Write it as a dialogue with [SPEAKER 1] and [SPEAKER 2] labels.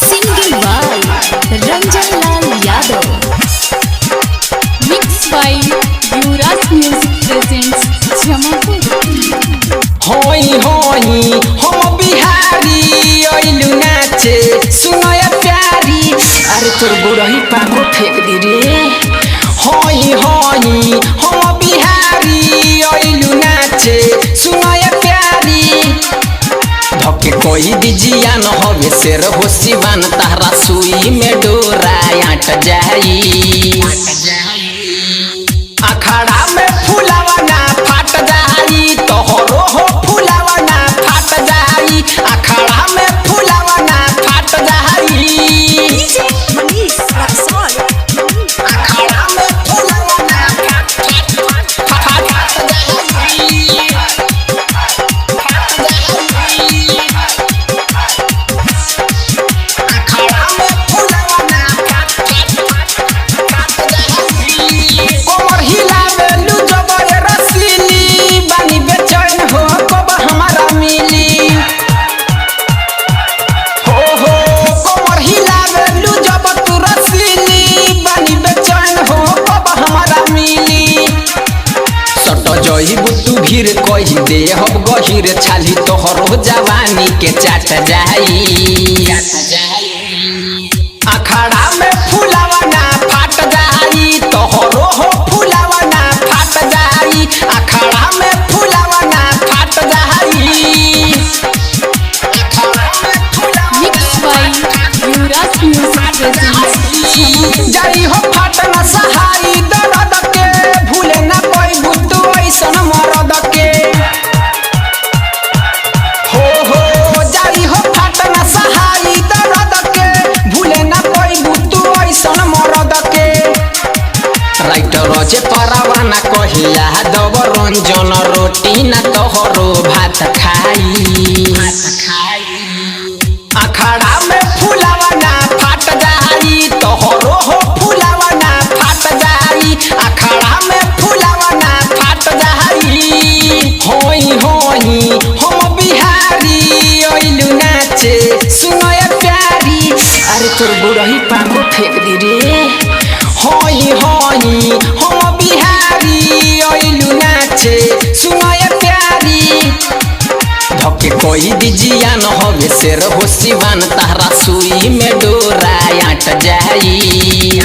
[SPEAKER 1] Singing by Ranjan Lal Yadav. Mixed by Yuvraj Music presents Jamapur.
[SPEAKER 2] होई होई हम बिहारी ओइलू नाचे सुनय प्यारी अरे तोर बुढ़ही पाको फेंक दी रे होई होई हम बिहारी ओइलू नाचे सुनय प्यारी धके कोई दिजिया न होवे शेर हो सिवान तारा सुई में डोरा आट जाई अखाड़ा में फुलावा ना फाट जाई तोहरो हो फुलावा ना फाट जाई अखाड़ा में फुलावा ना फाट जाई अखाड़ा में फुलावा ना फाट जाई अखाड़ा में फुलावा ना फाट जाई कोमर हिलावेलू जबर रसीली बानी बेचैन हो कब हमारा मिली हो कोमर हिलावेलू जबर तू रसीली बानी बेचैन हो कब हमारा मिली सट जइबू तू भीर कही दे हम गहिर छाली तोहरो जवानी के चाट जाई अखाड़ा में फुलावा ना फाट जाई तोहरो हो फुलावा ना फाट जाई अखाड़ा में फुलावा ना फाट जाई
[SPEAKER 1] Mixed by Yuvraj Music presents Jamapur.
[SPEAKER 2] जाई हो फाट ना सहाई दर्द के भूले ना पैबू तू ऐसन मरद के हो जाई हो फाट ना सहाई दर्द के भूले ना पैबू तू ऐसन मरद के राइटर जे परवाना कहिया दब रंजन रोटी ना तोहरो भात खाई अखाड़ा में फुलावा ना फाट जाई तोहरो हो फुलावा ना फाट जाई अखाड़ा में फुलावा ना फाट जाई होई होई हम बिहारी ओइलू नाचे सुनय प्यारी अरे तोर बुढ़ही पाको फेंक दी रे होई होई हम बिहारी ओइलू नाचे सुनय प्यारी धके कोई दिजिया न होवे शेर हो सिवान तारा सुई में डोरा आट जाई